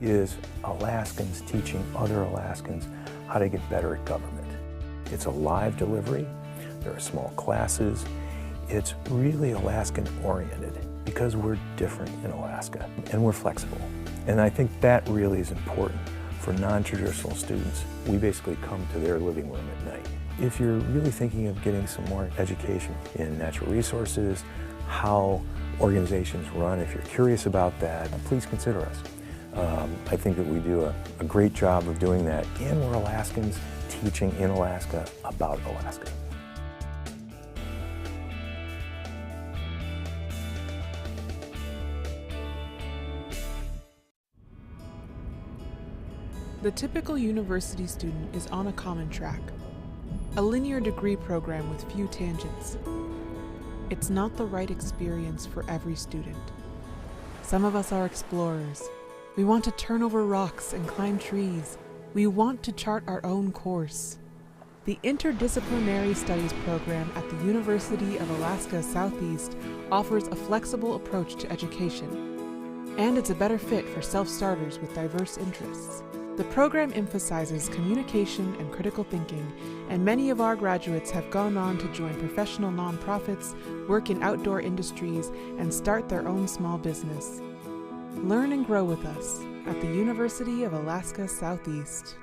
is Alaskans teaching other Alaskans how to get better at government. It's a live delivery. There are small classes. It's really Alaskan oriented because we're different in Alaska and we're flexible. And I think that really is important for non-traditional students. We basically come to their living room at night. If you're really thinking of getting some more education in natural resources, how organizations run, if you're curious about that, please consider us. I think that we do a great job of doing that, and we're Alaskans teaching in Alaska about Alaska. The typical university student is on a common track, a linear degree program with few tangents. It's not the right experience for every student. Some of us are explorers. We want to turn over rocks and climb trees. We want to chart our own course. The Interdisciplinary Studies program at the University of Alaska Southeast offers a flexible approach to education, and it's a better fit for self-starters with diverse interests. The program emphasizes communication and critical thinking, and many of our graduates have gone on to join professional nonprofits, work in outdoor industries, and start their own small business. Learn and grow with us at the University of Alaska Southeast.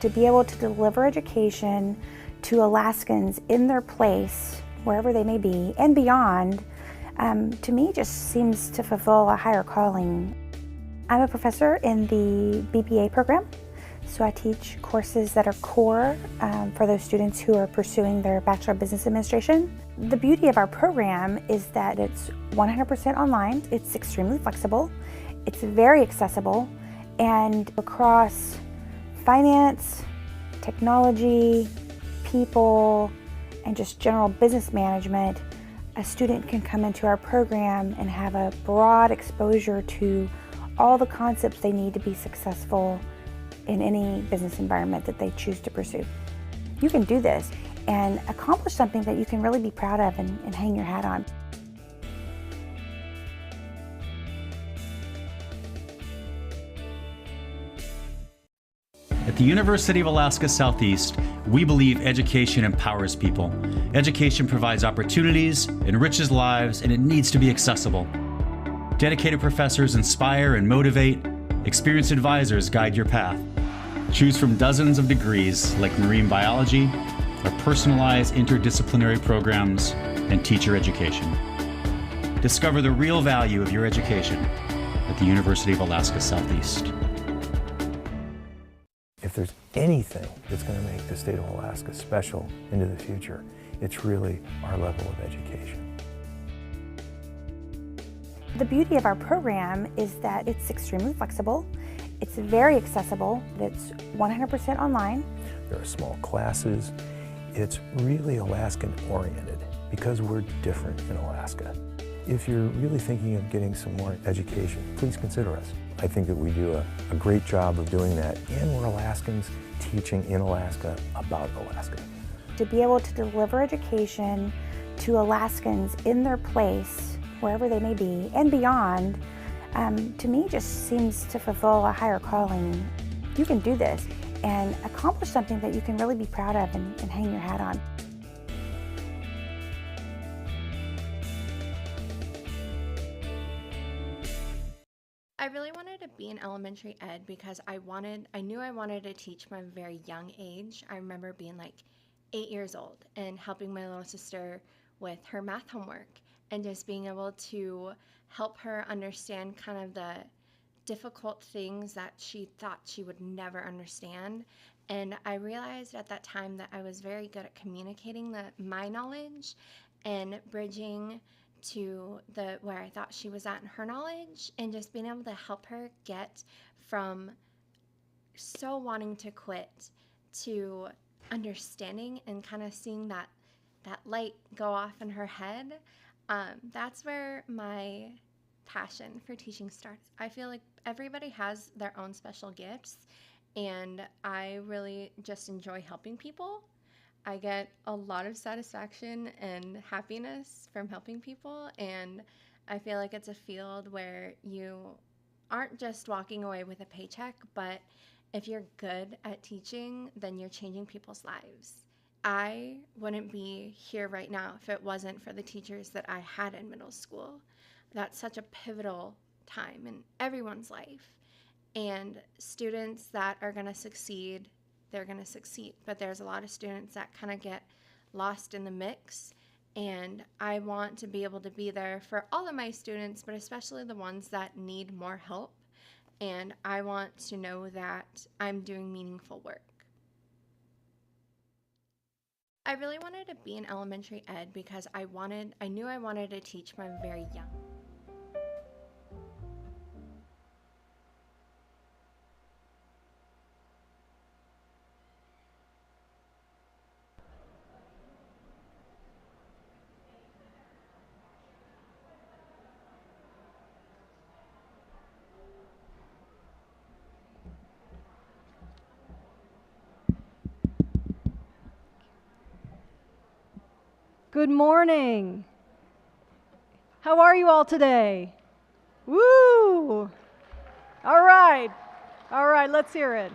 To be able to deliver education to Alaskans in their place, wherever they may be, and beyond, to me just seems to fulfill a higher calling. I'm a professor in the BBA program, so I teach courses that are core for those students who are pursuing their Bachelor of Business Administration. The beauty of our program is that it's 100% online, it's extremely flexible, it's very accessible, and across finance, technology, people, and just general business management, a student can come into our program and have a broad exposure to all the concepts they need to be successful in any business environment that they choose to pursue. You can do this and accomplish something that you can really be proud of and hang your hat on. At the University of Alaska Southeast, we believe education empowers people. Education provides opportunities, enriches lives, and it needs to be accessible. Dedicated professors inspire and motivate. Experienced advisors guide your path. Choose from dozens of degrees like marine biology, our personalized interdisciplinary programs, and teacher education. Discover the real value of your education at the University of Alaska Southeast. If there's anything that's going to make the state of Alaska special into the future, it's really our level of education. The beauty of our program is that it's extremely flexible, it's very accessible, it's 100% online. There are small classes. It's really Alaskan oriented because we're different in Alaska. If you're really thinking of getting some more education, please consider us. I think that we do a great job of doing that, and we're Alaskans teaching in Alaska about Alaska. To be able to deliver education to Alaskans in their place, wherever they may be, and beyond, to me just seems to fulfill a higher calling. You can do this and accomplish something that you can really be proud of and hang your hat on. I really wanted to be in elementary ed because I knew I wanted to teach from a very young age. I remember being like 8 years old and helping my little sister with her math homework and just being able to help her understand kind of the difficult things that she thought she would never understand. And I realized at that time that I was very good at communicating my knowledge and bridging to where I thought she was at in her knowledge, and just being able to help her get from so wanting to quit to understanding and kind of seeing that light go off in her head. That's where my passion for teaching starts. I feel like everybody has their own special gifts, and I really just enjoy helping people. I get a lot of satisfaction and happiness from helping people, and I feel like it's a field where you aren't just walking away with a paycheck, but if you're good at teaching, then you're changing people's lives. I wouldn't be here right now if it wasn't for the teachers that I had in middle school. That's such a pivotal time in everyone's life. And students that are going to succeed, they're going to succeed. But there's a lot of students that kind of get lost in the mix. And I want to be able to be there for all of my students, but especially the ones that need more help. And I want to know that I'm doing meaningful work. I really wanted to be in elementary ed because I knew I wanted to teach my very young. Good morning. How are you all today? Woo! All right, let's hear it.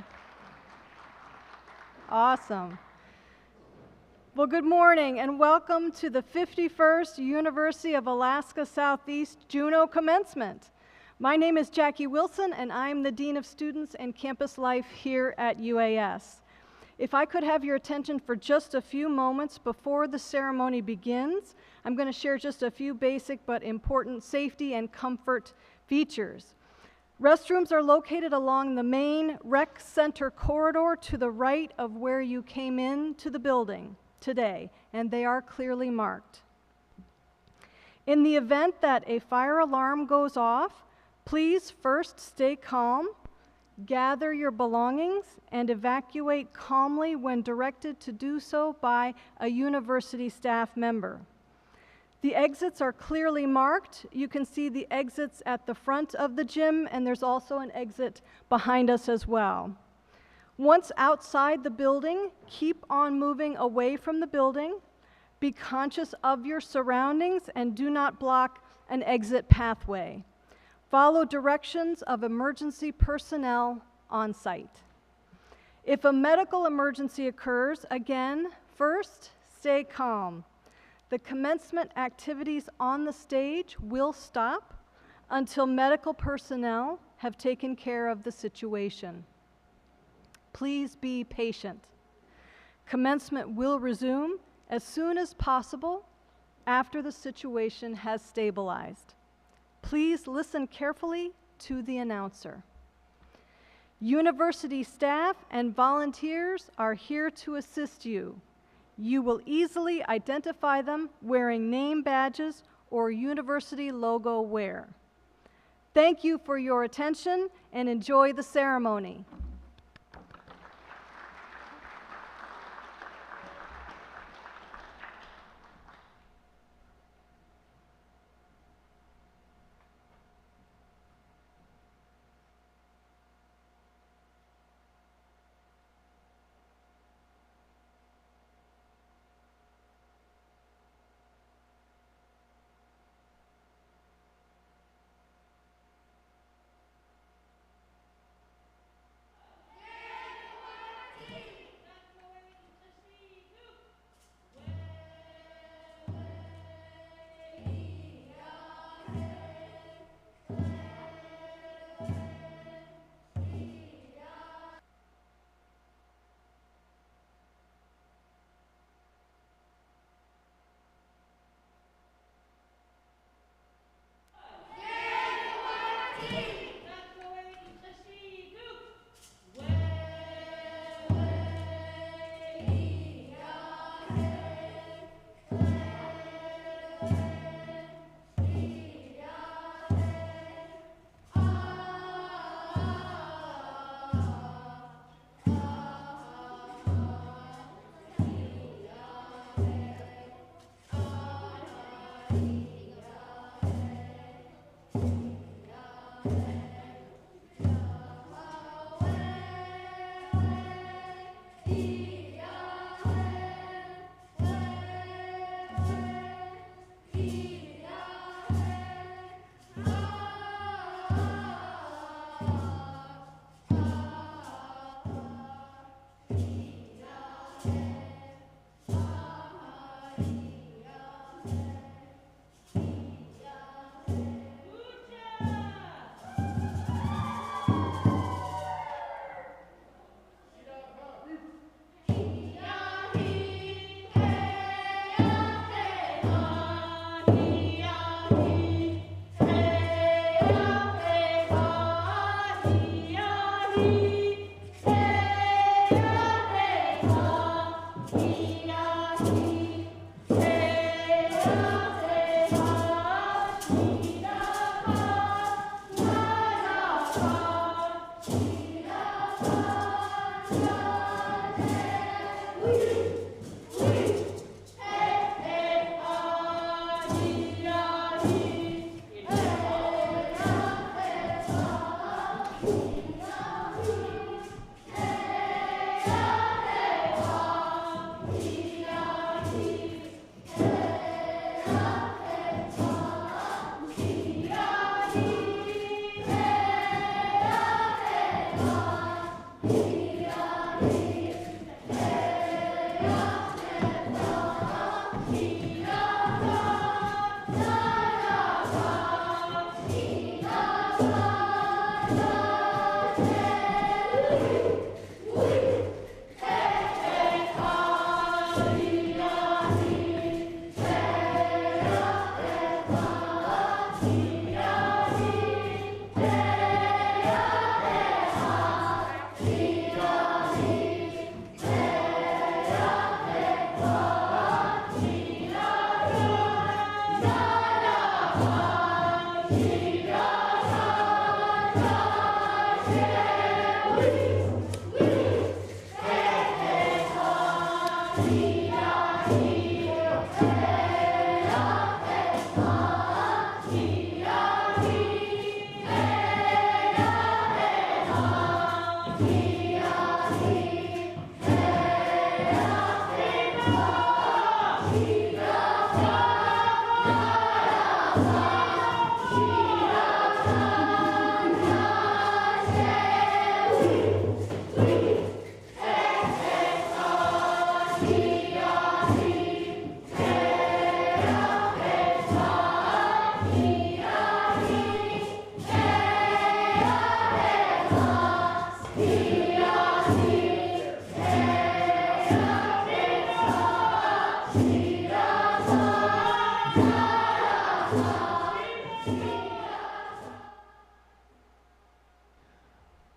Awesome. Well, good morning and welcome to the 51st University of Alaska Southeast Juneau Commencement. My name is Jackie Wilson and I'm the Dean of Students and Campus Life here at UAS. If I could have your attention for just a few moments before the ceremony begins, I'm going to share just a few basic but important safety and comfort features. Restrooms are located along the main rec center corridor to the right of where you came in to the building today, and they are clearly marked. In the event that a fire alarm goes off, please first stay calm. Gather your belongings and evacuate calmly when directed to do so by a university staff member. The exits are clearly marked. You can see the exits at the front of the gym, and there's also an exit behind us as well. Once outside the building, keep on moving away from the building. Be conscious of your surroundings and do not block an exit pathway. Follow directions of emergency personnel on site. If a medical emergency occurs, again, first, stay calm. The commencement activities on the stage will stop until medical personnel have taken care of the situation. Please be patient. Commencement will resume as soon as possible after the situation has stabilized. Please listen carefully to the announcer. University staff and volunteers are here to assist you. You will easily identify them wearing name badges or university logo wear. Thank you for your attention and enjoy the ceremony.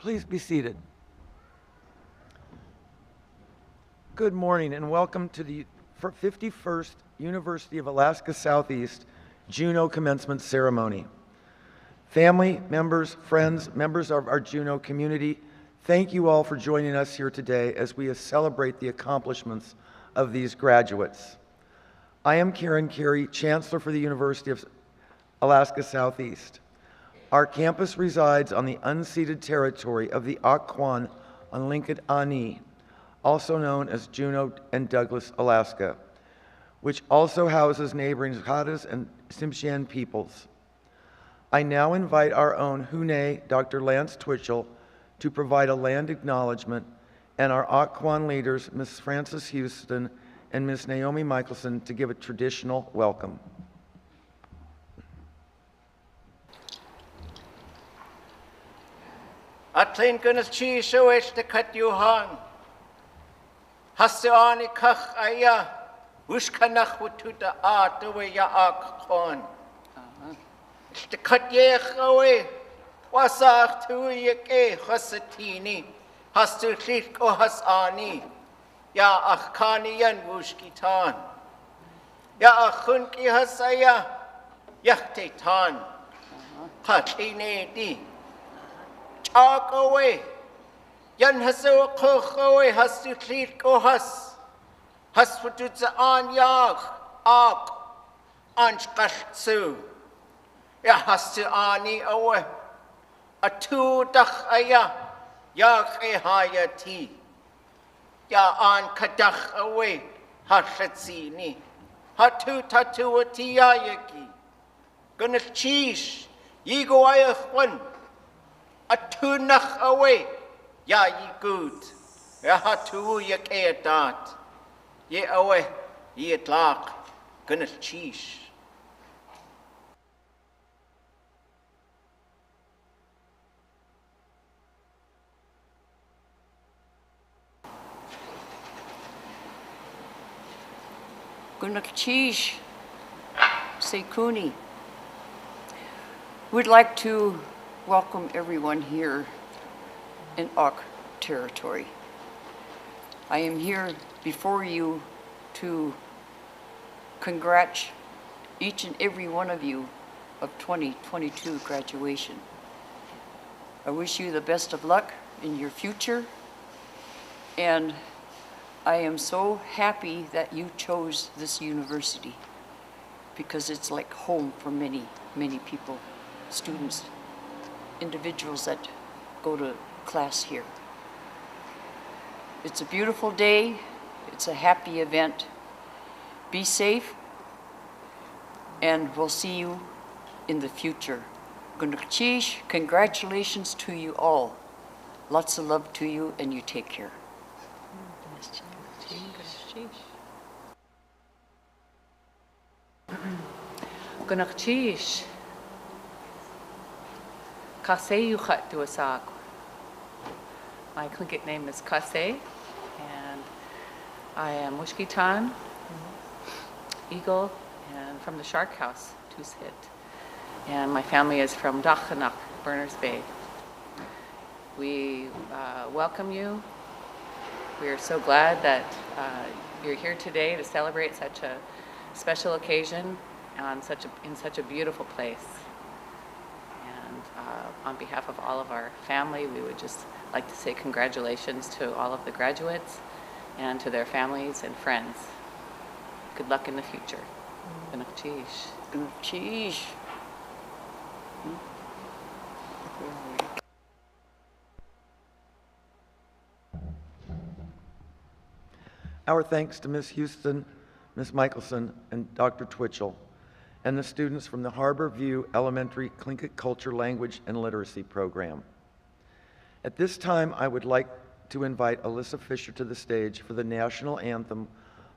Please be seated. Good morning and welcome to the 51st University of Alaska Southeast Juneau Commencement Ceremony. Family, members, friends, members of our Juneau community, thank you all for joining us here today as we celebrate the accomplishments of these graduates. I am Karen Carey, Chancellor for the University of Alaska Southeast. Our campus resides on the unceded territory of the Occoquan on Lincoln Ani, also known as Juneau and Douglas, Alaska, which also houses neighboring Hadas and Tsimshian peoples. I now invite our own Hune, Dr. Lance Twitchell, to provide a land acknowledgement, and our Occoquan leaders, Ms. Frances Houston and Ms. Naomi Michelson, to give a traditional welcome. Atlein gynnys chi sywech dy cydw hon. Hasio ani cach aya. Wys cynach wytw dy a dywe ia ag chon. Dy cydwech awe. Wasach twy ag e chysatini. Has tu llich o has ani. Ia ach cani yan wys gitan. Ia ach chwnci has aya. Iach te tan. Chatli di. Talk away. Yan haso koch away has to cleat go has. Has for to the on yag ag anchkash su. Ya has to ani away. A two dach aya yag e hayati. Ya an kadach away hashatsini. Hatu tatu atiyaki. Gonna cheese. Ye go ayah one. A tunach away, ya ye good. Ya hatu ye ke dat. Ye away, ye at lark, gonna cheese. Gonna cheese, say Cooney. We'd like to welcome everyone here in our territory. I am here before you to congratulate each and every one of you of 2022 graduation. I wish you the best of luck in your future, and I am so happy that you chose this university because it's like home for many, many people, students, individuals that go to class here. It's a beautiful day. It's a happy event. Be safe, and we'll see you in the future. Congratulations to you all. Lots of love to you, and you take care. Gunakchish. Kase Yuchat Duasag. My Tlingit name is Kase, and I am Mushkitan, Eagle, and from the Shark House, Tushit. And my family is from Dachanak, Berners Bay. We welcome you. We are so glad that you're here today to celebrate such a special occasion in such a beautiful place. And on behalf of all of our family, we would just like to say congratulations to all of the graduates and to their families and friends. Good luck in the future. Cheese. Our thanks to Ms. Houston, Ms. Michelson, and Dr. Twitchell, and the students from the Harbor View Elementary Tlingit Culture, Language, and Literacy program. At this time, I would like to invite Alyssa Fisher to the stage for the national anthem,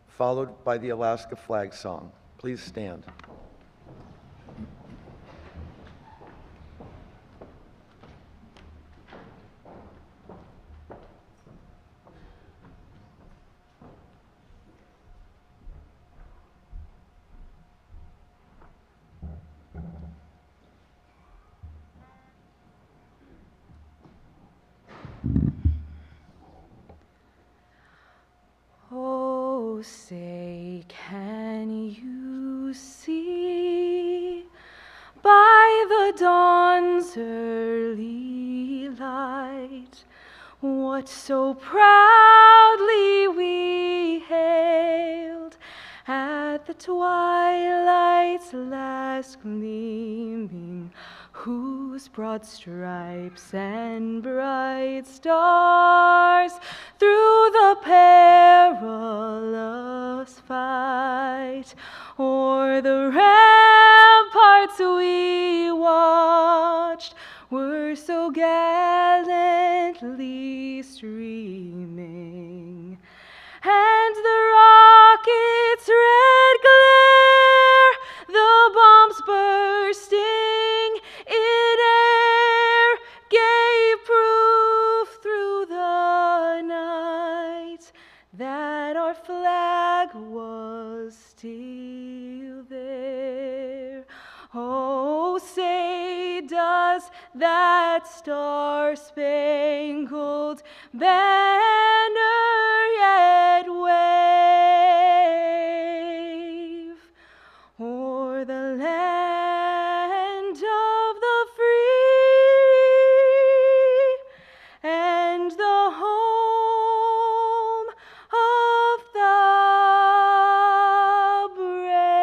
followed by the Alaska flag song. Please stand. Oh, say, can you see by the dawn's early light what so proudly we hailed at the twilight's last gleaming, whose broad stripes and bright stars through the perilous fight o'er the ramparts we watched were so gallantly streaming, and the rocket's red glare, the bombs bursting in air, gave proof through the night that our flag was still there. Oh, say, does that star-spangled banner yet wave o'er the land of the free and the home of the brave?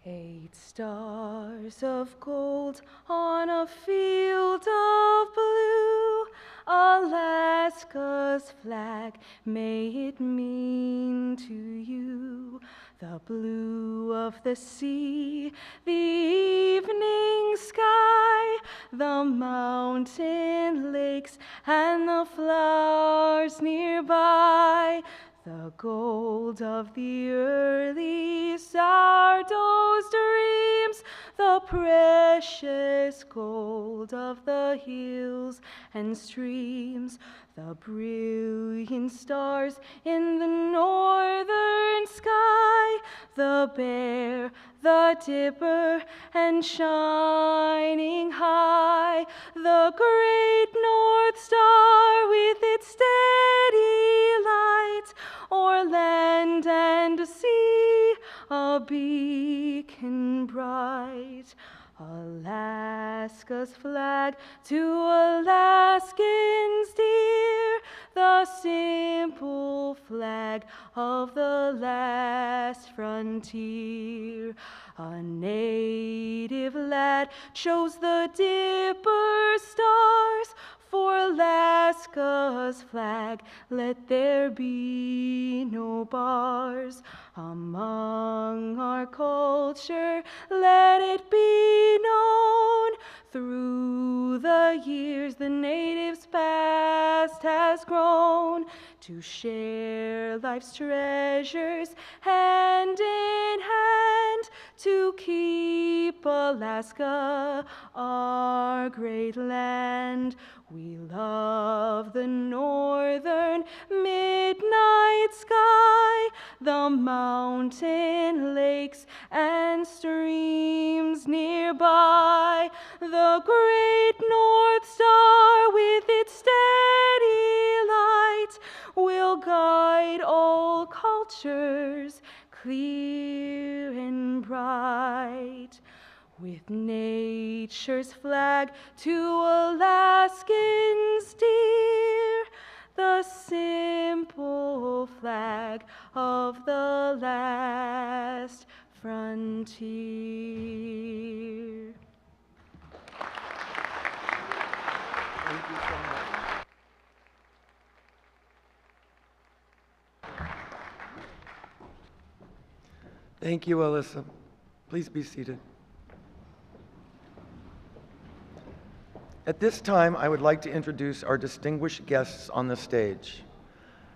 Eight stars of gold on a field of blue, Alaska's flag, may it mean to you the blue of the sea, the evening sky, the mountain lakes, and the flowers nearby, the gold of the early sourdough's dreams, the precious gold of the hills and streams, the brilliant stars in the northern sky, the Bear, the Dipper, and shining high, the great North Star with its steady light, o'er land and sea, a beacon bright. Alaska's flag to Alaskans dear, the simple flag of the last frontier. A native lad chose the Dipper stars for Alaska's flag. Let there be no bars among our culture. Let it be known through the years the natives' past has grown to share life's treasures hand in hand, to keep Alaska our great land. We love the northern midnight sky, the mountain lakes and streams nearby, the great North Star with its steady light will guide all cultures clear and bright. With nature's flag to Alaskans dear, the simple flag of the last frontier. Thank you so much. Thank you, Alyssa. Please be seated. At this time, I would like to introduce our distinguished guests on the stage.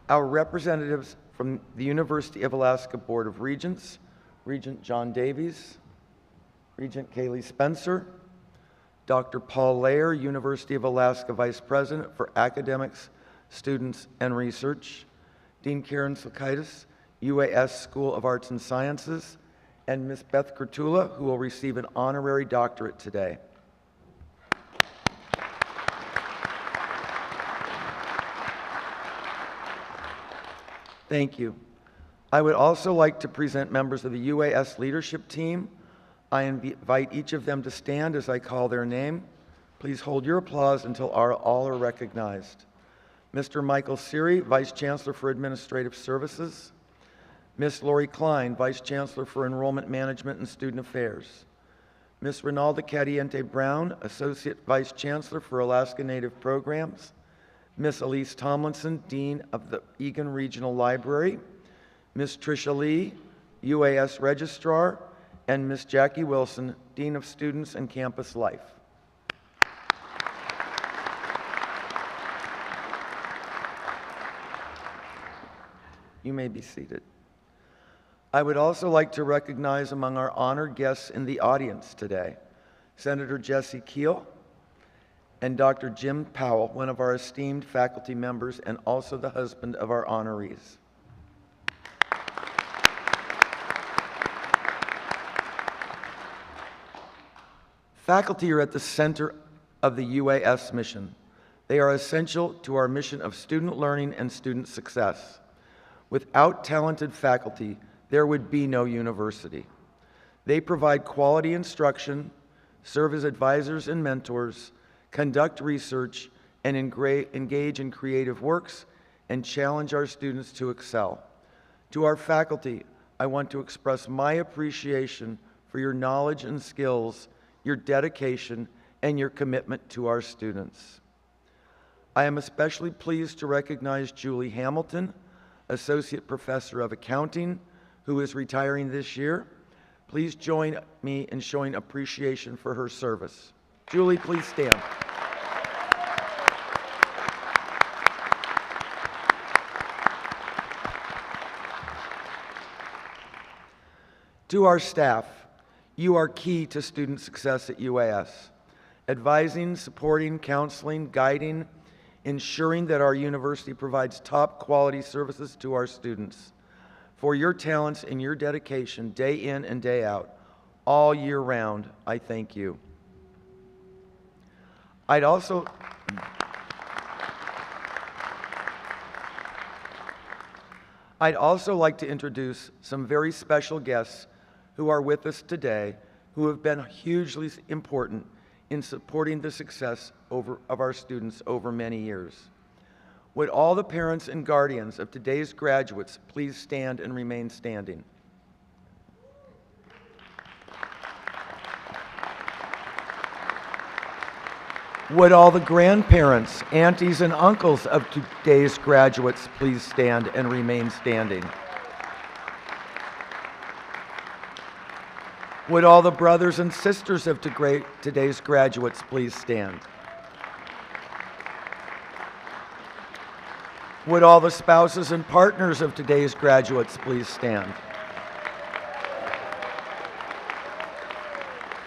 Our representatives from the University of Alaska Board of Regents, Regent John Davies, Regent Kaylee Spencer, Dr. Paul Layer, University of Alaska Vice President for Academics, Students, and Research, Dean Karen Silkaitis, UAS School of Arts and Sciences, and Ms. Beth Kerttula, who will receive an honorary doctorate today. Thank you. I would also like to present members of the UAS leadership team. I invite each of them to stand as I call their name. Please hold your applause until all are recognized. Mr. Michael Seary, Vice Chancellor for Administrative Services. Ms. Lori Klein, Vice Chancellor for Enrollment Management and Student Affairs. Ms. Ronalda Cadiente Brown, Associate Vice Chancellor for Alaska Native Programs. Ms. Elise Tomlinson, Dean of the Egan Regional Library. Ms. Tricia Lee, UAS Registrar, and Ms. Jackie Wilson, Dean of Students and Campus Life. You may be seated. I would also like to recognize among our honored guests in the audience today, Senator Jesse Keel and Dr. Jim Powell, one of our esteemed faculty members and also the husband of our honorees. Faculty are at the center of the UAS mission. They are essential to our mission of student learning and student success. Without talented faculty, there would be no university. They provide quality instruction, serve as advisors and mentors, conduct research, and engage in creative works, and challenge our students to excel. To our faculty, I want to express my appreciation for your knowledge and skills, your dedication, and your commitment to our students. I am especially pleased to recognize Julie Hamilton, Associate Professor of Accounting, who is retiring this year. Please join me in showing appreciation for her service. Julie, please stand. To our staff, You are key to student success at UAS. Advising, supporting, counseling, guiding, ensuring that our university provides top quality services to our students. For your talents and your dedication day in and day out, all year round, I thank you. I'd also like to introduce some very special guests who are with us today, who have been hugely important in supporting the success of our students over many years. Would all the parents and guardians of today's graduates please stand and remain standing? Would all the grandparents, aunties, and uncles of today's graduates please stand and remain standing? Would all the brothers and sisters of today's graduates please stand? Would all the spouses and partners of today's graduates please stand?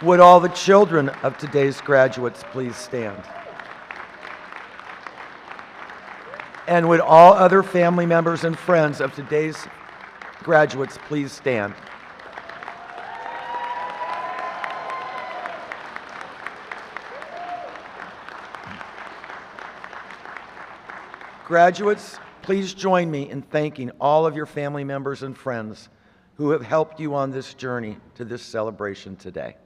Would all the children of today's graduates please stand? And would all other family members and friends of today's graduates please stand? Graduates, please join me in thanking all of your family members and friends who have helped you on this journey to this celebration today.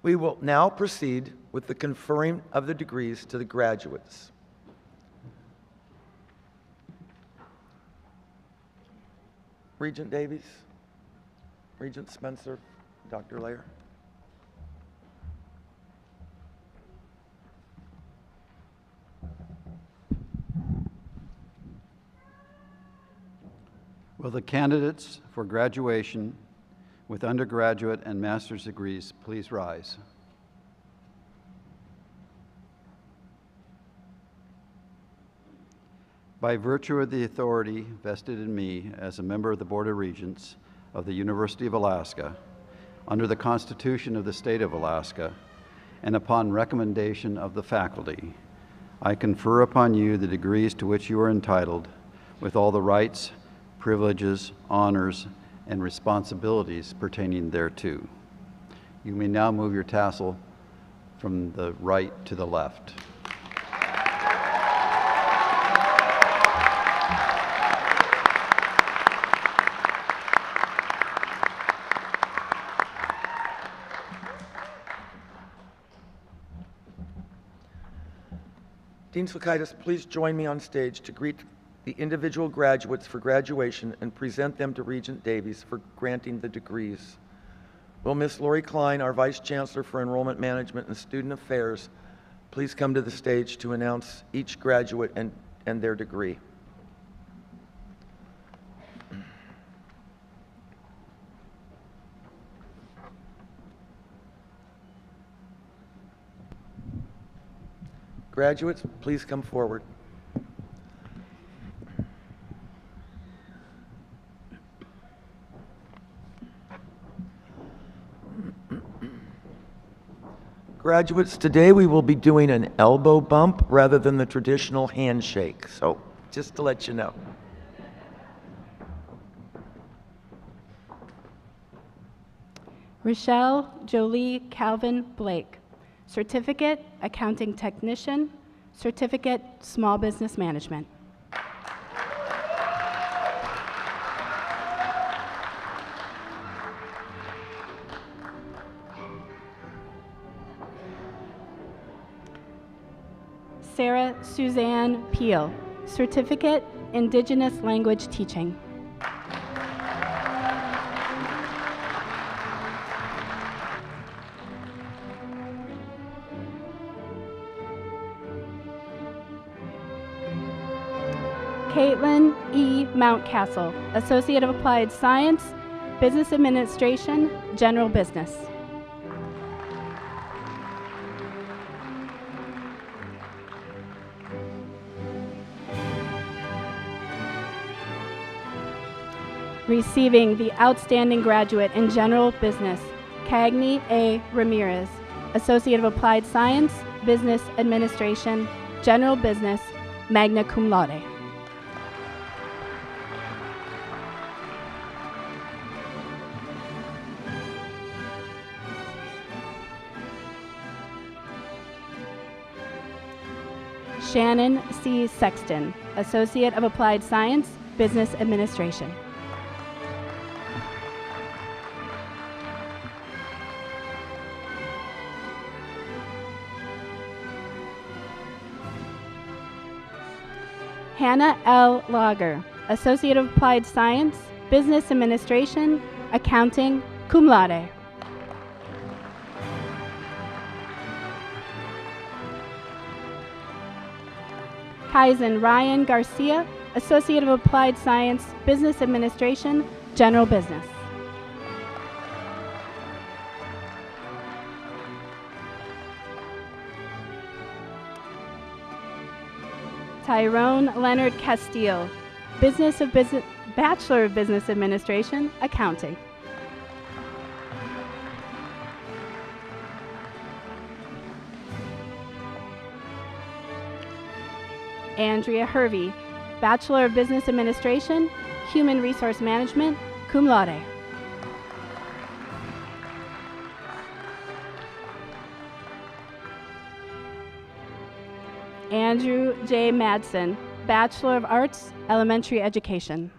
We will now proceed with the conferring of the degrees to the graduates. Regent Davies, Regent Spencer, Dr. Lair. Will the candidates for graduation with undergraduate and master's degrees please rise? By virtue of the authority vested in me as a member of the Board of Regents of the University of Alaska, under the Constitution of the State of Alaska, and upon recommendation of the faculty, I confer upon you the degrees to which you are entitled, with all the rights, privileges, honors, and responsibilities pertaining thereto. You may now move your tassel from the right to the left. Dean Slakaitis, please join me on stage to greet the individual graduates for graduation and present them to Regent Davies for granting the degrees. Will Ms. Lori Klein, our Vice Chancellor for Enrollment Management and Student Affairs, please come to the stage to announce each graduate and their degree. Graduates, please come forward. Graduates, today we will be doing an elbow bump rather than the traditional handshake, so just to let you know. Rochelle Jolie Calvin Blake, Certificate Accounting Technician, Certificate Small Business Management. Sarah Suzanne Peel, Certificate Indigenous Language Teaching. Caitlin E. Mountcastle, Associate of Applied Science, Business Administration, General Business. Receiving the Outstanding Graduate in General Business, Cagney A. Ramirez, Associate of Applied Science, Business Administration, General Business, magna cum laude. Shannon C. Sexton, Associate of Applied Science, Business Administration. Hannah L. Lager, Associate of Applied Science, Business Administration, Accounting, cum laude. Kaizen Ryan Garcia, Associate of Applied Science, Business Administration, General Business. Tyrone Leonard Castile, Bachelor of Business Administration, Accounting. Andrea Hervey, Bachelor of Business Administration, Human Resource Management, cum laude. Andrew J. Madsen, Bachelor of Arts, Elementary Education.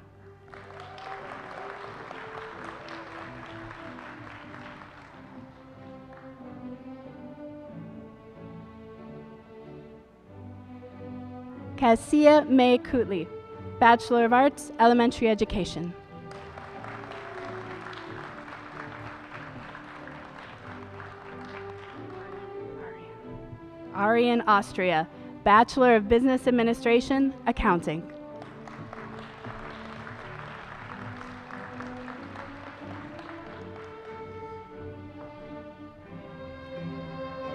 Cassia May Kootley, Bachelor of Arts, Elementary Education. Arian Austria, Bachelor of Business Administration, Accounting.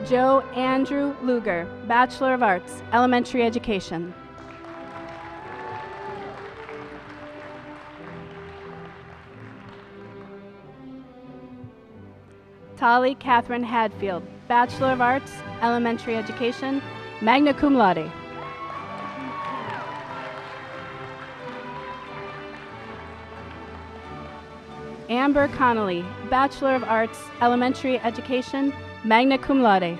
Joe Andrew Luger, Bachelor of Arts, Elementary Education. Tali Catherine Hadfield, Bachelor of Arts, Elementary Education, magna cum laude. Amber Connolly, Bachelor of Arts, Elementary Education, magna cum laude.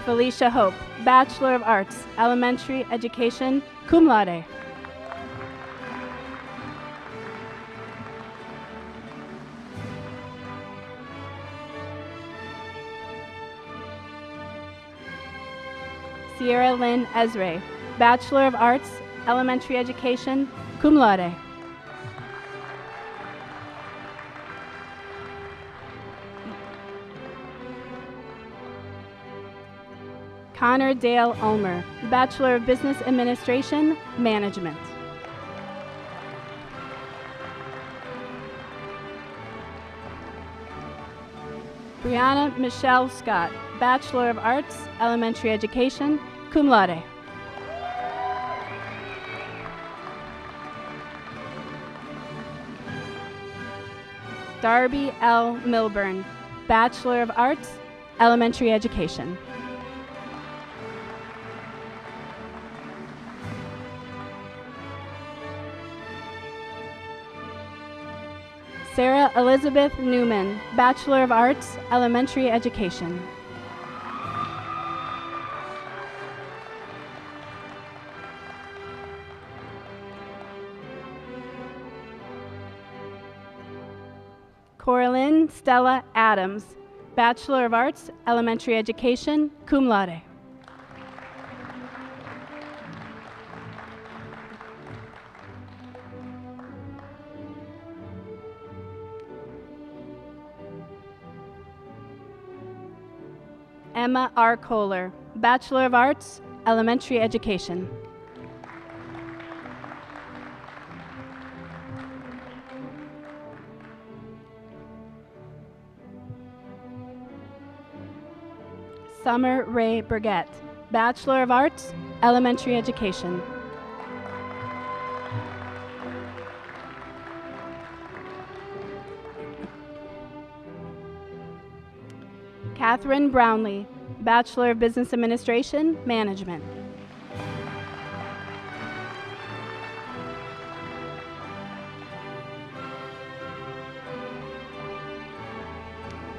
Felicia Hope, Bachelor of Arts, Elementary Education, cum laude. Sierra Lynn Ezray, Bachelor of Arts, Elementary Education, cum laude. Connor Dale Ulmer, Bachelor of Business Administration, Management. Brianna Michelle Scott, Bachelor of Arts, Elementary Education, cum laude. Darby L. Milburn, Bachelor of Arts, Elementary Education. Sarah Elizabeth Newman, Bachelor of Arts, Elementary Education. Coraline Stella Adams, Bachelor of Arts, Elementary Education, cum laude. Emma R. Kohler, Bachelor of Arts, Elementary Education. Summer Ray Burgett, Bachelor of Arts, Elementary Education. Catherine Brownlee, Bachelor of Business Administration, Management.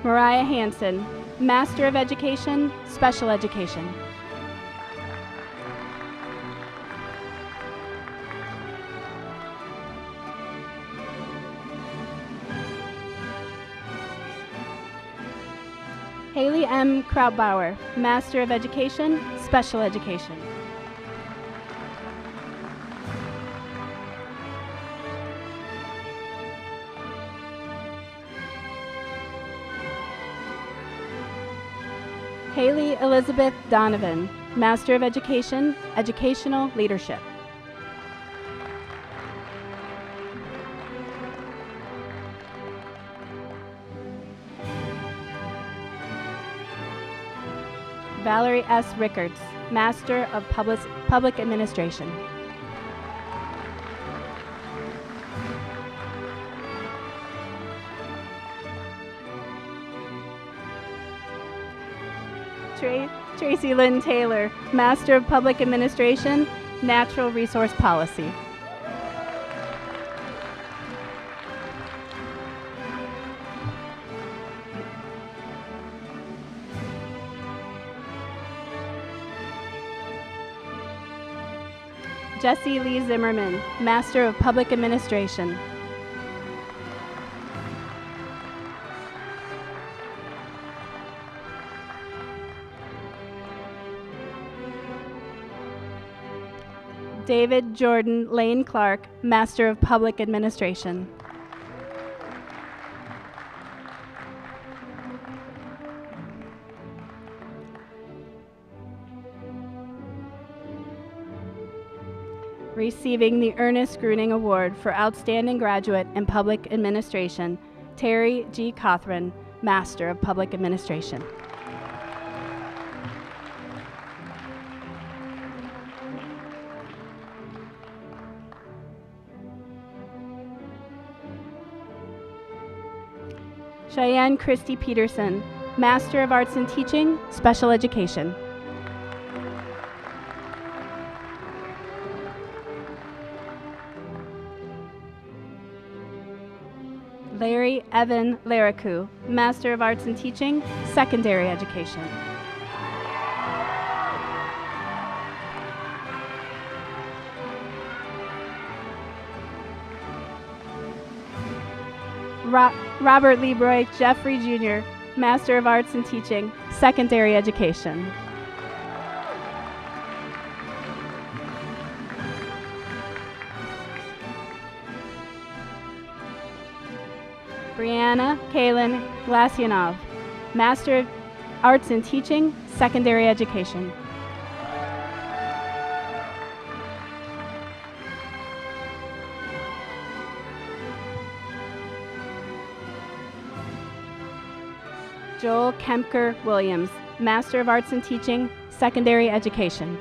Mariah Hansen, Master of Education, Special Education. Haley M. Krautbauer, Master of Education, Special Education. Haley Elizabeth Donovan, Master of Education, Educational Leadership. Valerie S. Rickards, Master of Public Administration. Tracy Lynn Taylor, Master of Public Administration, Natural Resource Policy. Jessie Lee Zimmerman, Master of Public Administration. David Jordan Lane Clark, Master of Public Administration. Receiving the Ernest Gruning Award for Outstanding Graduate in Public Administration, Terry G. Cothran, Master of Public Administration. Cheyenne Christy Peterson, Master of Arts in Teaching, Special Education. Larry Evan Laricu, Master of Arts in Teaching, Secondary Education. Robert Lebroy Jeffrey Jr., Master of Arts in Teaching, Secondary Education. Brianna Kaylin Glacianov, Master of Arts in Teaching, Secondary Education. Joel Kemker Williams, Master of Arts in Teaching, Secondary Education.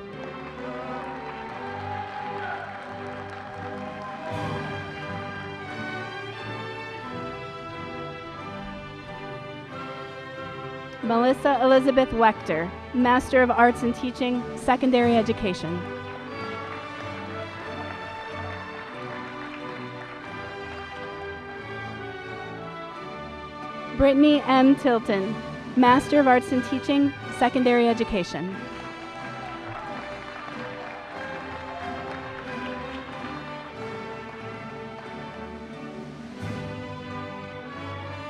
Melissa Elizabeth Wechter, Master of Arts in Teaching, Secondary Education. Brittany M. Tilton, Master of Arts in Teaching, Secondary Education.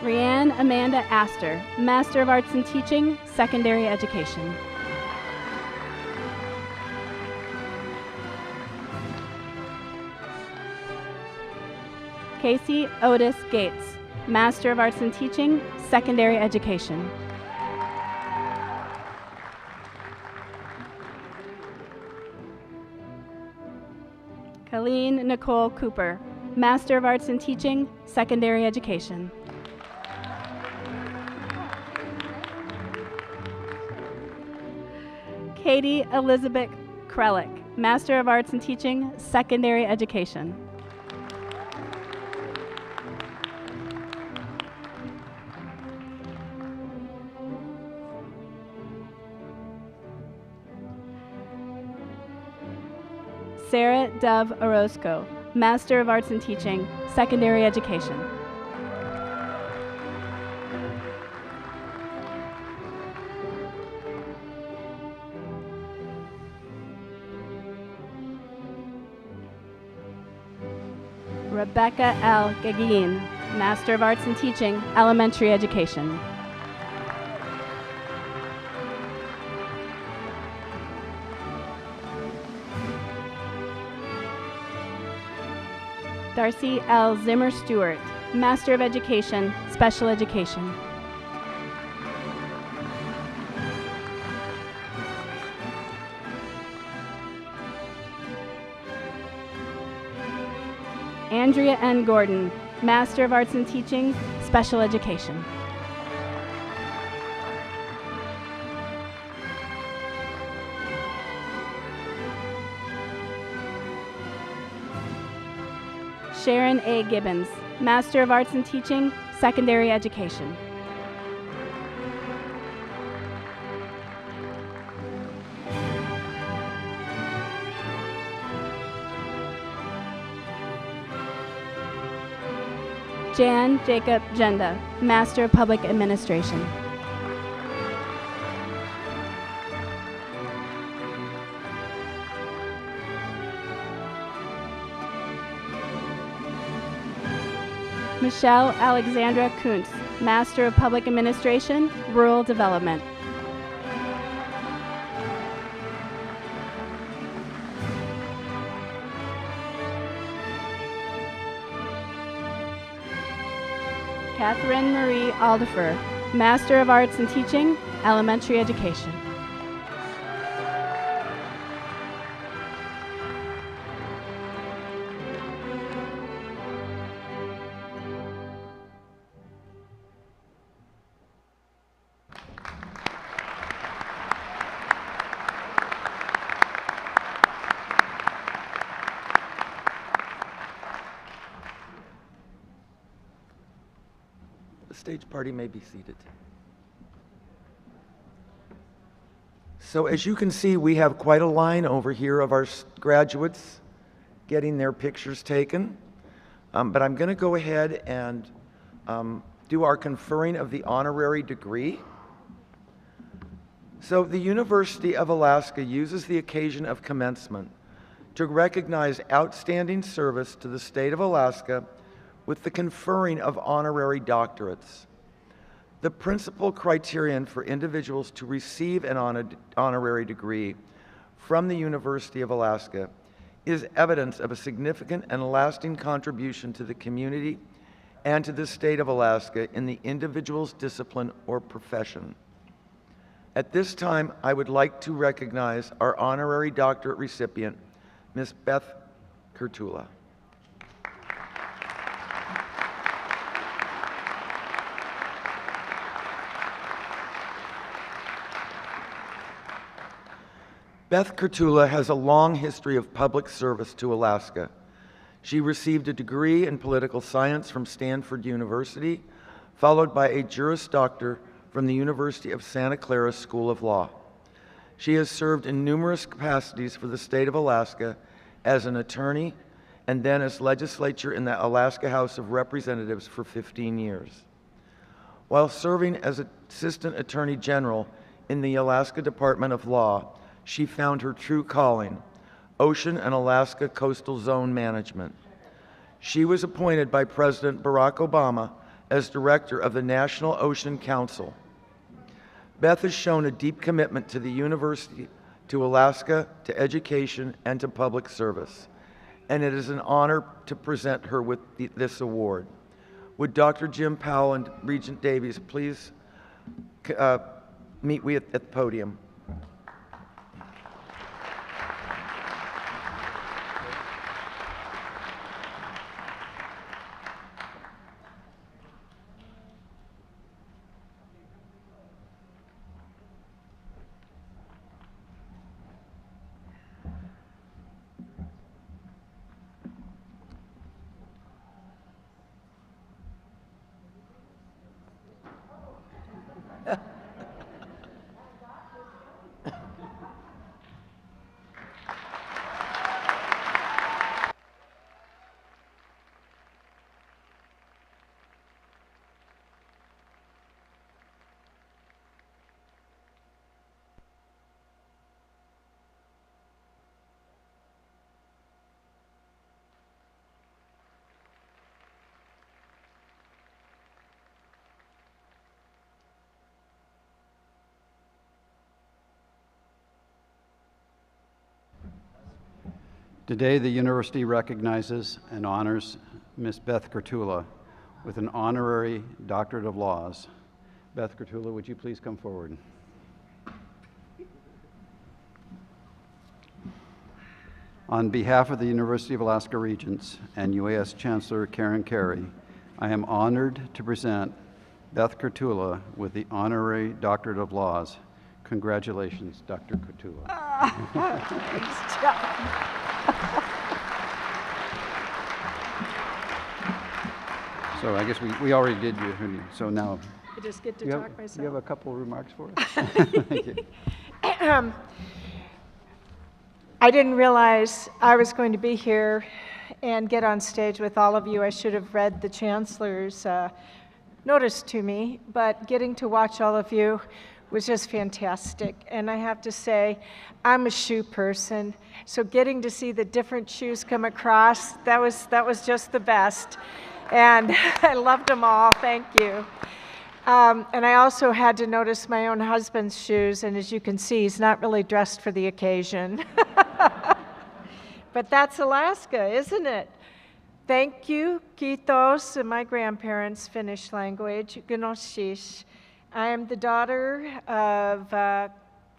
Rianne Amanda Astor, Master of Arts in Teaching, Secondary Education. Casey Otis Gates, Master of Arts in Teaching, Secondary Education. Colleen Nicole Cooper, Master of Arts in Teaching, Secondary Education. Katie Elizabeth Krellick, Master of Arts in Teaching, Secondary Education. Sarah Dove Orozco, Master of Arts in Teaching, Secondary Education. Rebecca L. Gagin, Master of Arts in Teaching, Elementary Education. Darcy L. Zimmer Stewart, Master of Education, Special Education. Andrea N. Gordon, Master of Arts in Teaching, Special Education. Sharon A. Gibbons, Master of Arts in Teaching, Secondary Education. Jan Jacob Jenda, Master of Public Administration. Michelle Alexandra Kuntz, Master of Public Administration, Rural Development. Catherine Marie Aldifer, Master of Arts in Teaching, Elementary Education. The stage party may be seated. So as you can see, we have quite a line over here of our graduates getting their pictures taken. But I'm going to go ahead and do our conferring of the honorary degree. So the University of Alaska uses the occasion of commencement to recognize outstanding service to the state of Alaska with the conferring of honorary doctorates. The principal criterion for individuals to receive an honorary degree from the University of Alaska is evidence of a significant and lasting contribution to the community and to the state of Alaska in the individual's discipline or profession. At this time, I would like to recognize our honorary doctorate recipient, Ms. Beth Kerttula. Beth Kerttula has a long history of public service to Alaska. She received a degree in political science from Stanford University, followed by a Juris Doctor from the University of Santa Clara School of Law. She has served in numerous capacities for the state of Alaska as an attorney and then as legislature in the Alaska House of Representatives for 15 years. While serving as Assistant Attorney General in the Alaska Department of Law, she found her true calling, Ocean and Alaska Coastal Zone Management. She was appointed by President Barack Obama as Director of the National Ocean Council. Beth has shown a deep commitment to the University, to Alaska, to education, and to public service, and it is an honor to present her with this award. Would Dr. Jim Powell and Regent Davies please meet at the podium? Today, the university recognizes and honors Miss Beth Kerttula with an honorary doctorate of laws. Beth Kerttula, would you please come forward? On behalf of the University of Alaska Regents and UAS Chancellor Karen Carey, I am honored to present Beth Kerttula with the honorary doctorate of laws. Congratulations, Dr. Kerttula. Thanks, John. So I guess we already did you, so now. I just get to you talk have, myself. You have a couple of remarks for us? Thank you. I didn't realize I was going to be here and get on stage with all of you. I should have read the Chancellor's notice to me, but getting to watch all of you was just fantastic. And I have to say, I'm a shoe person, so getting to see the different shoes come across, that was just the best. And I loved them all, thank you. And I also had to notice my own husband's shoes, and as you can see, he's not really dressed for the occasion. But that's Alaska, isn't it? Thank you, Kitos, and my grandparents' Finnish language, Gnoshish. I am the daughter of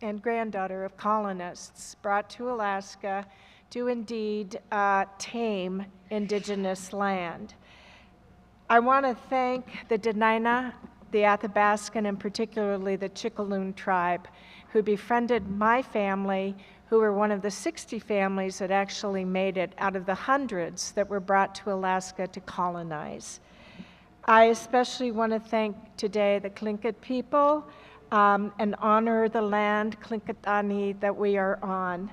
and granddaughter of colonists brought to Alaska to indeed tame indigenous land. I want to thank the Dena'ina, the Athabascan, and particularly the Chicaloon tribe, who befriended my family, who were one of the 60 families that actually made it out of the hundreds that were brought to Alaska to colonize. I especially want to thank today the Tlingit people and honor the land, Tlingitani, that we are on.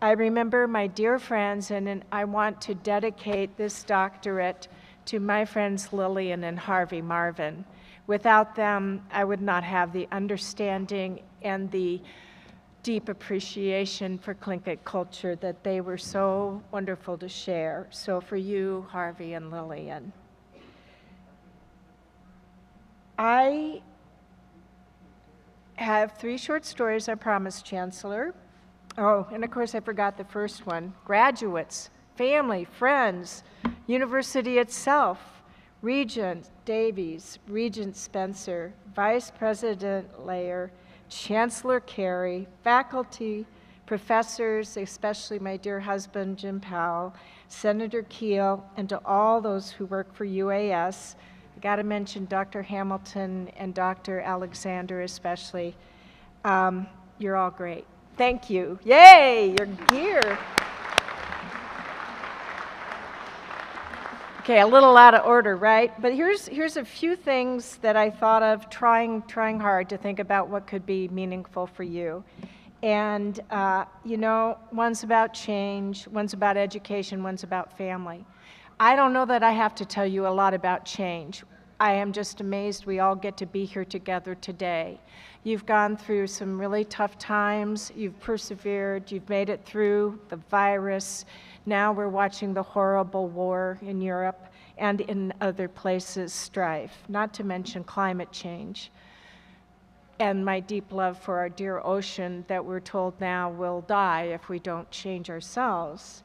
I remember my dear friends, and I want to dedicate this doctorate to my friends Lillian and Harvey Marvin. Without them, I would not have the understanding and the deep appreciation for Tlingit culture that they were so wonderful to share. So for you, Harvey and Lillian. I have 3 short stories I promised, Chancellor. Oh, and of course I forgot the first one. Graduates, family, friends, university itself, Regent Davies, Regent Spencer, Vice President Layer, Chancellor Carey, faculty, professors, especially my dear husband, Jim Powell, Senator Keel, and to all those who work for UAS. I got to mention Dr. Hamilton and Dr. Alexander especially. You're all great. Thank you. Yay, you're here. Okay, a little out of order, right? But here's a few things that I thought of trying hard to think about what could be meaningful for you. And, you know, one's about change, one's about education, one's about family. I don't know that I have to tell you a lot about change. I am just amazed we all get to be here together today. You've gone through some really tough times, you've persevered, you've made it through the virus. Now we're watching the horrible war in Europe and in other places, strife, not to mention climate change. And my deep love for our dear ocean that we're told now will die if we don't change ourselves.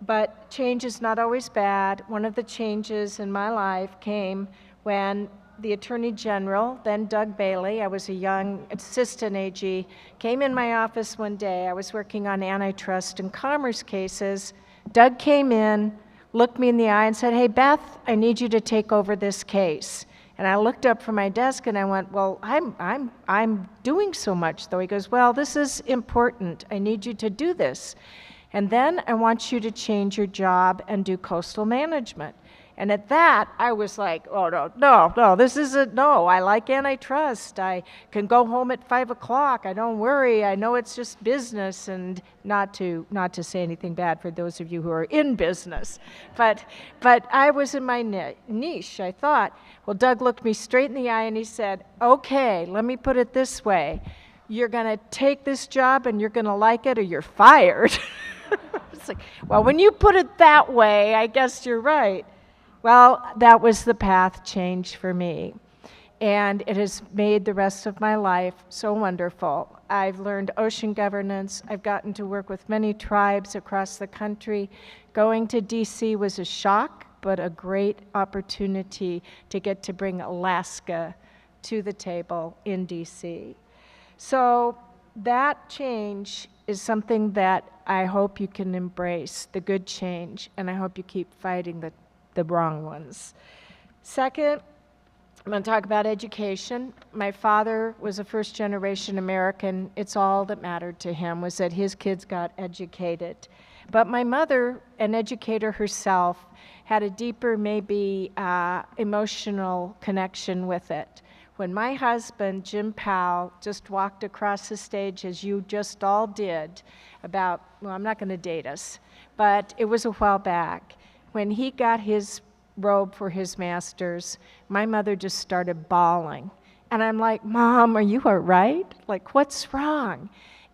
But change is not always bad. One of the changes in my life came when the Attorney General, then Doug Bailey, I was a young assistant AG, came in my office one day. I was working on antitrust and commerce cases. Doug came in, looked me in the eye and said, "Hey, Beth, I need you to take over this case." And I looked up from my desk and I went, "Well, I'm doing so much though." He goes, "Well, this is important. I need you to do this. And then I want you to change your job and do coastal management." And at that, I was like, "Oh, no, this isn't, no, I like antitrust. I can go home at 5 o'clock. I don't worry. I know it's just business," and not to say anything bad for those of you who are in business. But I was in my niche. I thought, well, Doug looked me straight in the eye and he said, "Okay, let me put it this way. You're going to take this job and you're going to like it or you're fired." It's like, well, when you put it that way, I guess you're right. Well, that was the path change for me. and it has made the rest of my life so wonderful. I've learned ocean governance. I've gotten to work with many tribes across the country. Going to DC was a shock, but a great opportunity to get to bring Alaska to the table in DC. So that change is something that I hope you can embrace, the good change, and I hope you keep fighting the wrong ones. Second, I'm going to talk about education. My father was a first-generation American. It's all that mattered to him was that his kids got educated. But my mother, an educator herself, had a deeper, maybe emotional connection with it. When my husband, Jim Powell, just walked across the stage, as you just all did, about, well, I'm not going to date us, but it was a while back. When he got his robe for his master's, my mother just started bawling. And I'm like, Mom, are you all right? Like, what's wrong?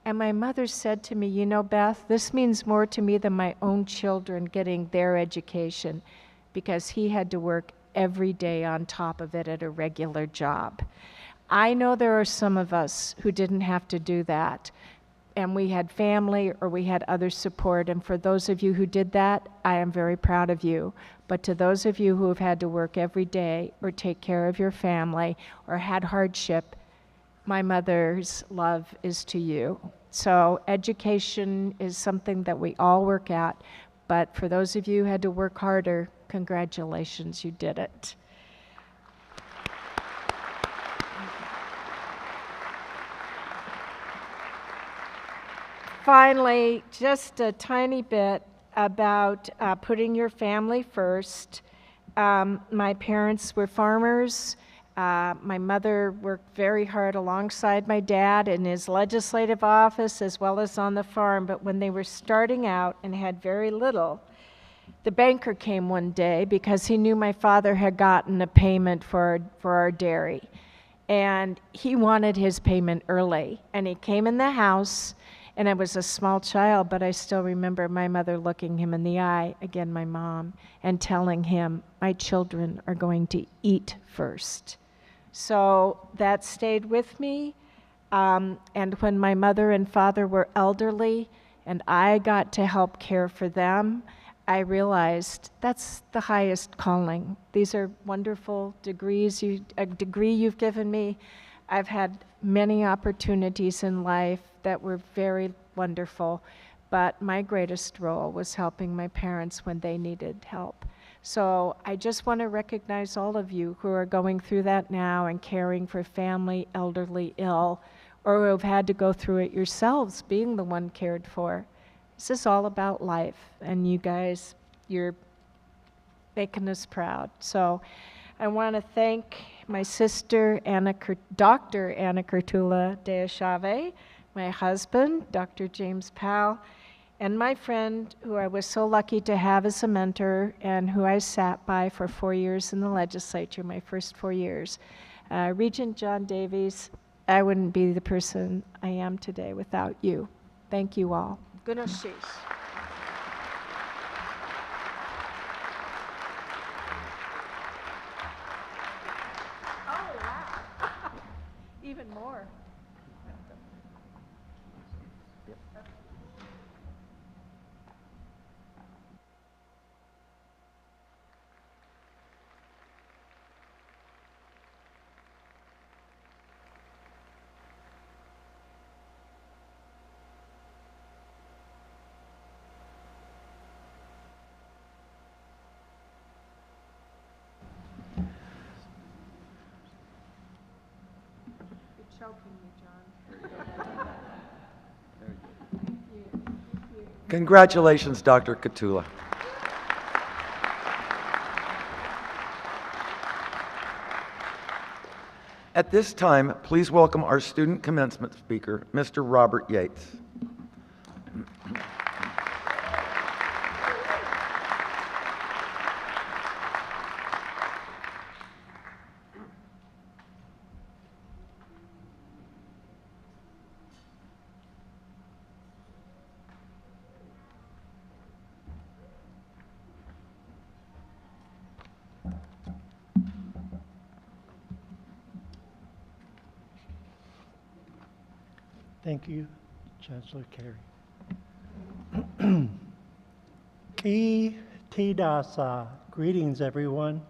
And my mother said to me, you know, Beth, this means more to me than my own children getting their education, because he had to work every day on top of it at a regular job. I know there are some of us who didn't have to do that, and we had family or we had other support, and for those of you who did that, I am very proud of you. But to those of you who have had to work every day or take care of your family or had hardship, my mother's love is to you. So education is something that we all work at, but for those of you who had to work harder, congratulations, you did it. Finally, just a tiny bit about putting your family first. My parents were farmers. My mother worked very hard alongside my dad in his legislative office as well as on the farm, but when they were starting out and had very little, the banker came one day because he knew my father had gotten a payment for our dairy, and he wanted his payment early. And he came in the house, and I was a small child, but I still remember my mother looking him in the eye, again my mom, and telling him, my children are going to eat first. So that stayed with me, and when my mother and father were elderly and I got to help care for them, I realized that's the highest calling. These are wonderful degrees, a degree you've given me. I've had many opportunities in life that were very wonderful, but my greatest role was helping my parents when they needed help. So I just want to recognize all of you who are going through that now and caring for family, elderly, ill, or who have had to go through it yourselves, being the one cared for. This is all about life, and you guys, you're making us proud. So I want to thank my sister, Dr. Anna Kerttula de Chave, my husband, Dr. James Powell, and my friend, who I was so lucky to have as a mentor and who I sat by for 4 years in the legislature, my first 4 years, Regent John Davies. I wouldn't be the person I am today without you. Thank you all. Gunashish. Oh, wow. Even more. Congratulations, Dr. Kerttula. At this time, please welcome our student commencement speaker, Mr. Robert Yates. Thank you, Chancellor Carey. Ki tidasa, greetings everyone.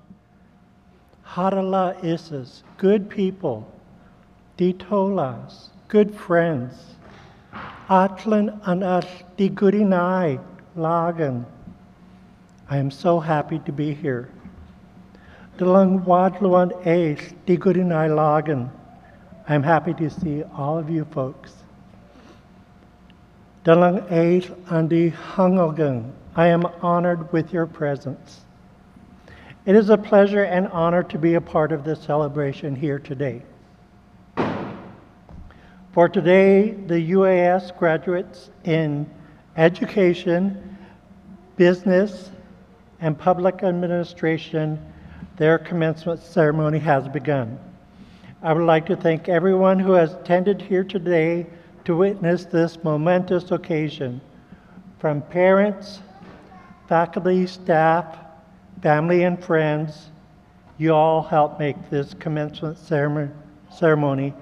Harala isas, good people. Ditolas, good friends. Atlan anat digurinai, lagan. I am so happy to be here. Dalang wadluan ace digurinai lagan. I am happy to see all of you folks. Dalang ace andi hangogan. I am honored with your presence. It is a pleasure and honor to be a part of this celebration here today. For today, the UAS graduates in education, business, and public administration, their commencement ceremony has begun. I would like to thank everyone who has attended here today to witness this momentous occasion, from parents, faculty, staff, family, and friends. You all helped make this commencement ceremony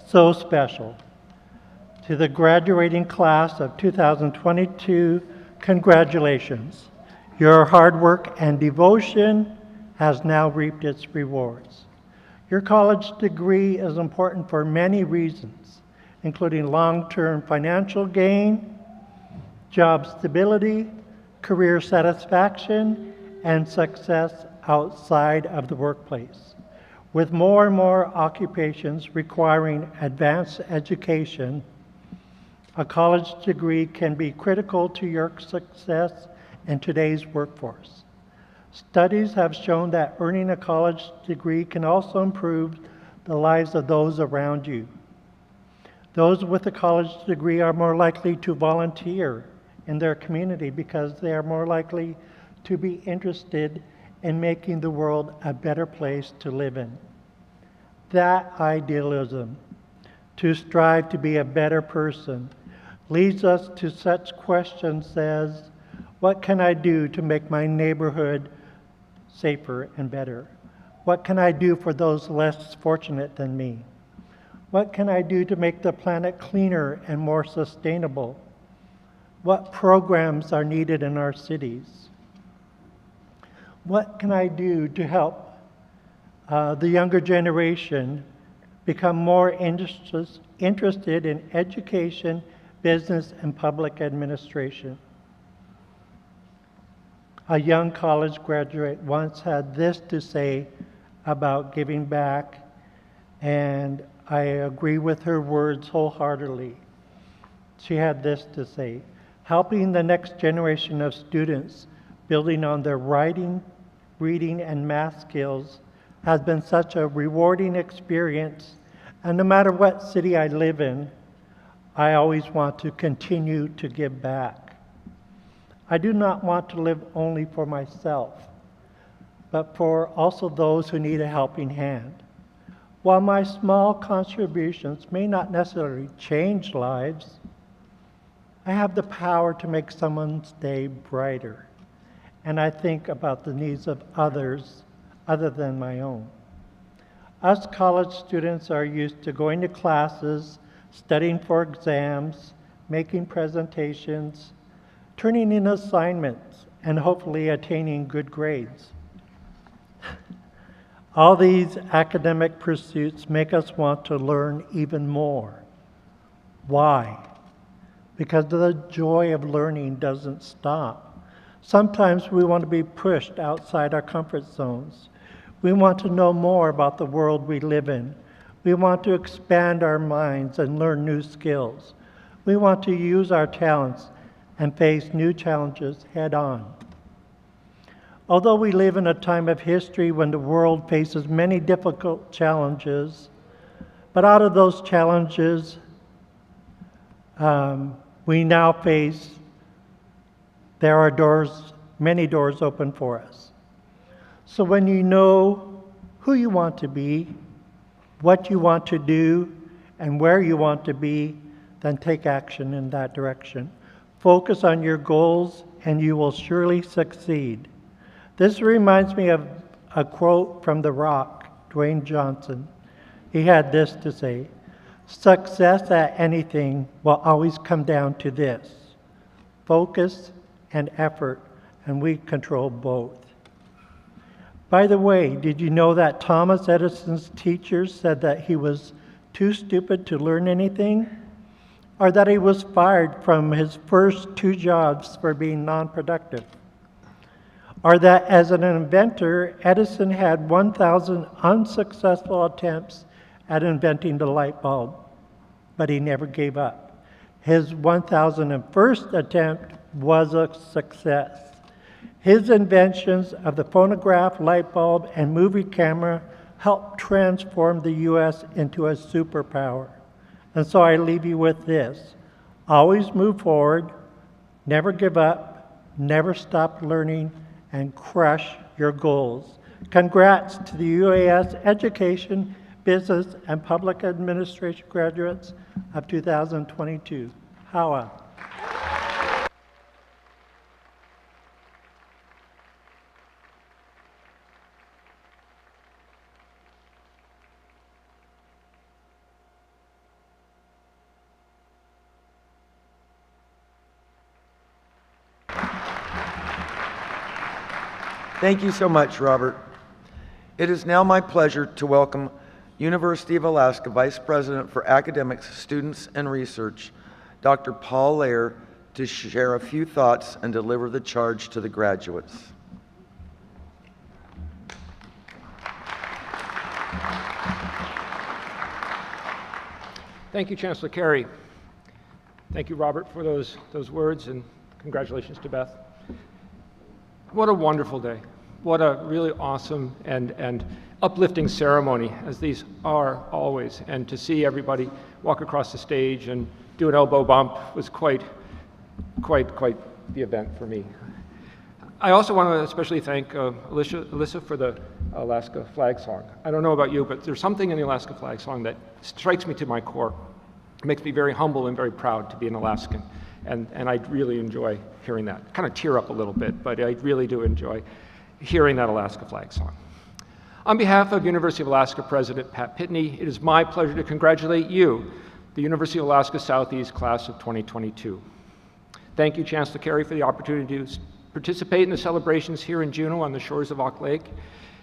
so special. To the graduating class of 2022, congratulations. Your hard work and devotion has now reaped its rewards. Your college degree is important for many reasons, including long-term financial gain, job stability, career satisfaction, and success outside of the workplace. With more and more occupations requiring advanced education, a college degree can be critical to your success in today's workforce. Studies have shown that earning a college degree can also improve the lives of those around you. Those with a college degree are more likely to volunteer in their community because they are more likely to be interested in making the world a better place to live in. That idealism, to strive to be a better person, leads us to such questions as, what can I do to make my neighborhood safer and better? What can I do for those less fortunate than me? What can I do to make the planet cleaner and more sustainable? What programs are needed in our cities? What can I do to help the younger generation become more interested in education, business, and public administration? A young college graduate once had this to say about giving back, and I agree with her words wholeheartedly. She had this to say: helping the next generation of students building on their writing, reading, and math skills has been such a rewarding experience, and no matter what city I live in, I always want to continue to give back. I do not want to live only for myself, but for also those who need a helping hand. While my small contributions may not necessarily change lives, I have the power to make someone's day brighter, and I think about the needs of others other than my own. Us college students are used to going to classes, studying for exams, making presentations, turning in assignments, and hopefully attaining good grades. All these academic pursuits make us want to learn even more. Why? Because the joy of learning doesn't stop. Sometimes we want to be pushed outside our comfort zones. We want to know more about the world we live in. We want to expand our minds and learn new skills. We want to use our talents and face new challenges head on. Although we live in a time of history when the world faces many difficult challenges, but out of those challenges we now face, there are many doors open for us. So when you know who you want to be, what you want to do, and where you want to be, then take action in that direction. Focus on your goals and you will surely succeed. This reminds me of a quote from The Rock, Dwayne Johnson. He had this to say: Success at anything will always come down to this: focus and effort, and we control both. By the way, did you know that Thomas Edison's teachers said that he was too stupid to learn anything? Or that he was fired from his first 2 jobs for being non-productive? Or that as an inventor, Edison had 1,000 unsuccessful attempts at inventing the light bulb, but he never gave up. His 1,001st attempt was a success. His inventions of the phonograph, light bulb, and movie camera helped transform the U.S. into a superpower. And so I leave you with this: always move forward, never give up, never stop learning, and crush your goals. Congrats to the UAS Education, Business, and Public Administration graduates of 2022. Hawa. Thank you so much, Robert. It is now my pleasure to welcome University of Alaska Vice President for Academics, Students, and Research, Dr. Paul Lair, to share a few thoughts and deliver the charge to the graduates. Thank you, Chancellor Carey. Thank you, Robert, for those words, and congratulations to Beth. What a wonderful day. What a really awesome and uplifting ceremony, as these are always. And to see everybody walk across the stage and do an elbow bump was quite the event for me. I also want to especially thank Alyssa for the Alaska flag song. I don't know about you, but there's something in the Alaska flag song that strikes me to my core. It makes me very humble and very proud to be an Alaskan. And I really enjoy hearing that. Kind of tear up a little bit, but I really do enjoy hearing that Alaska flag song. On behalf of University of Alaska President Pat Pitney, it is my pleasure to congratulate you, the University of Alaska Southeast class of 2022. Thank you, Chancellor Carey, for the opportunity to participate in the celebrations here in Juneau on the shores of Auk Lake,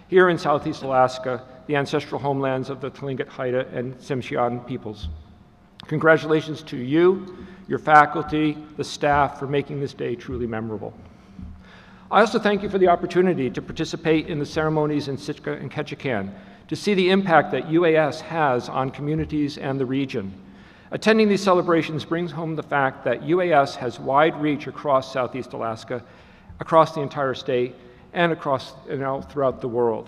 here in Southeast Alaska, the ancestral homelands of the Tlingit, Haida, and Tsimshian peoples. Congratulations to you, your faculty, the staff, for making this day truly memorable. I also thank you for the opportunity to participate in the ceremonies in Sitka and Ketchikan, to see the impact that UAS has on communities and the region. Attending these celebrations brings home the fact that UAS has wide reach across Southeast Alaska, across the entire state, and across throughout the world.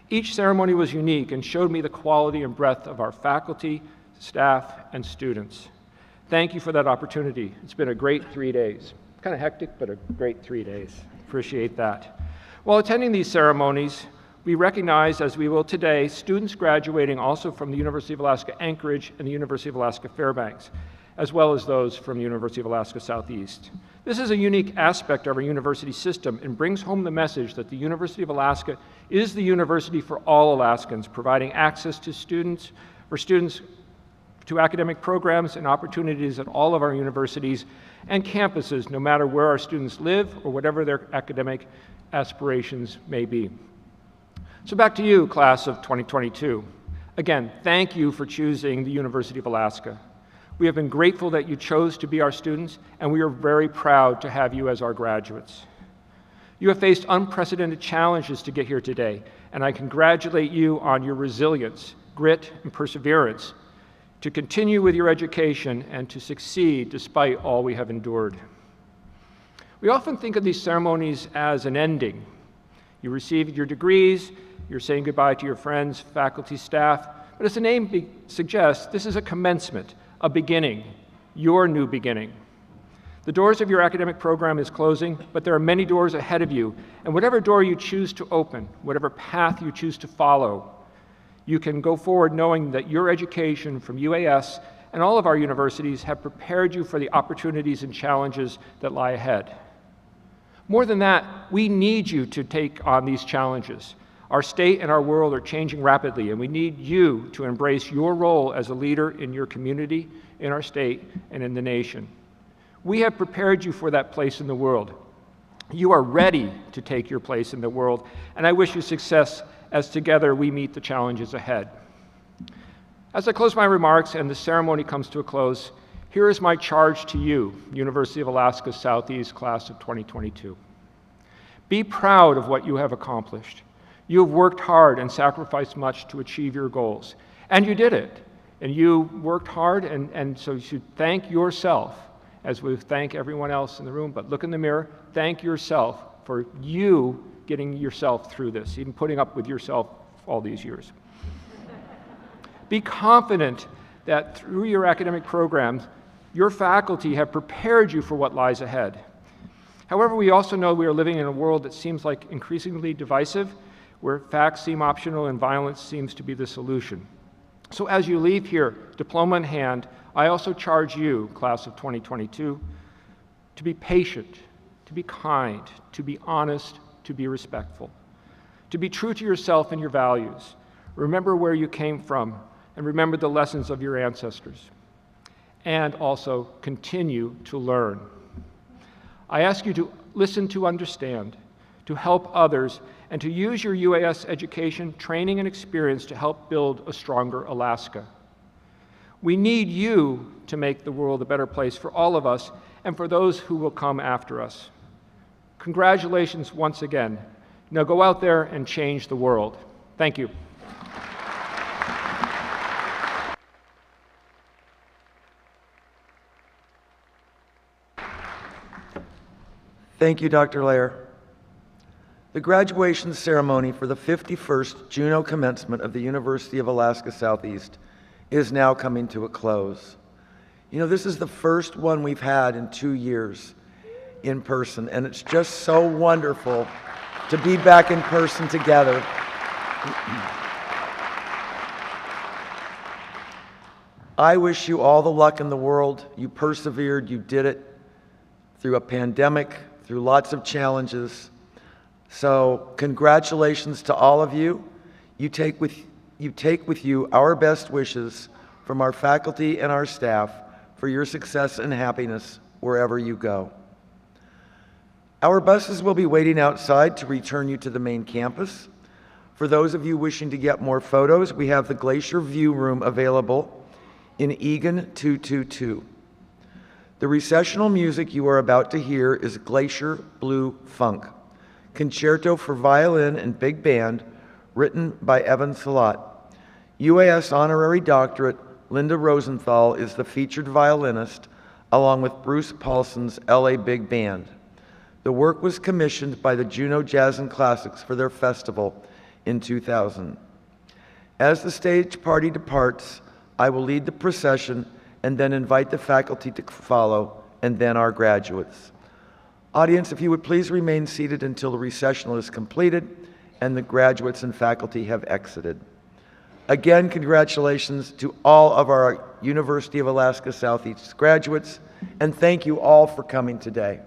Each ceremony was unique and showed me the quality and breadth of our faculty, staff, and students. Thank you for that opportunity. It's been a great 3 days. Kind of hectic, but a great 3 days. Appreciate that. While attending these ceremonies, we recognize, as we will today, students graduating also from the University of Alaska Anchorage and the University of Alaska Fairbanks, as well as those from the University of Alaska Southeast. This is a unique aspect of our university system and brings home the message that the University of Alaska is the university for all Alaskans, providing access to students, to academic programs and opportunities at all of our universities and campuses, no matter where our students live or whatever their academic aspirations may be. So back to you, class of 2022. Again, thank you for choosing the University of Alaska. We have been grateful that you chose to be our students, and we are very proud to have you as our graduates. You have faced unprecedented challenges to get here today, and I congratulate you on your resilience, grit, and perseverance to continue with your education and to succeed despite all we have endured. We often think of these ceremonies as an ending. You received your degrees, you're saying goodbye to your friends, faculty, staff, but as the name suggests, this is a commencement, a beginning, your new beginning. The doors of your academic program is closing, but there are many doors ahead of you, and whatever door you choose to open, whatever path you choose to follow, you can go forward knowing that your education from UAS and all of our universities have prepared you for the opportunities and challenges that lie ahead. More than that, we need you to take on these challenges. Our state and our world are changing rapidly, and we need you to embrace your role as a leader in your community, in our state, and in the nation. We have prepared you for that place in the world. You are ready to take your place in the world, and I wish you success as together we meet the challenges ahead. As I close my remarks and the ceremony comes to a close, here is my charge to you, University of Alaska Southeast Class of 2022. Be proud of what you have accomplished. You have worked hard and sacrificed much to achieve your goals, and you did it. And you worked hard, and so you should thank yourself, as we thank everyone else in the room, but look in the mirror, thank yourself for you getting yourself through this, even putting up with yourself all these years. Be confident that through your academic programs, your faculty have prepared you for what lies ahead. However, we also know we are living in a world that seems like increasingly divisive, where facts seem optional and violence seems to be the solution. So as you leave here, diploma in hand, I also charge you, class of 2022, to be patient, to be kind, to be honest, to be respectful, to be true to yourself and your values. Remember where you came from, and remember the lessons of your ancestors. And also continue to learn. I ask you to listen to understand, to help others, and to use your UAS education, training, and experience to help build a stronger Alaska. We need you to make the world a better place for all of us and for those who will come after us. Congratulations once again. Now go out there and change the world. Thank you. Thank you, Dr. Lair. The graduation ceremony for the 51st Juneau Commencement of the University of Alaska Southeast is now coming to a close. You know, this is the first one we've had in 2 years in person, and it's just so wonderful to be back in person together. I wish you all the luck in the world. You persevered, you did it through a pandemic, through lots of challenges. So congratulations to all of you. You take with you our best wishes from our faculty and our staff for your success and happiness wherever you go. Our buses will be waiting outside to return you to the main campus. For those of you wishing to get more photos, we have the Glacier View Room available in Egan 222. The recessional music you are about to hear is Glacier Blue Funk, Concerto for Violin and Big Band, written by Evan Salat. UAS Honorary Doctorate Linda Rosenthal is the featured violinist, along with Bruce Paulson's LA Big Band. The work was commissioned by the Juneau Jazz and Classics for their festival in 2000. As the stage party departs, I will lead the procession and then invite the faculty to follow, and then our graduates. Audience, if you would please remain seated until the recessional is completed and the graduates and faculty have exited. Again, congratulations to all of our University of Alaska Southeast graduates, and thank you all for coming today.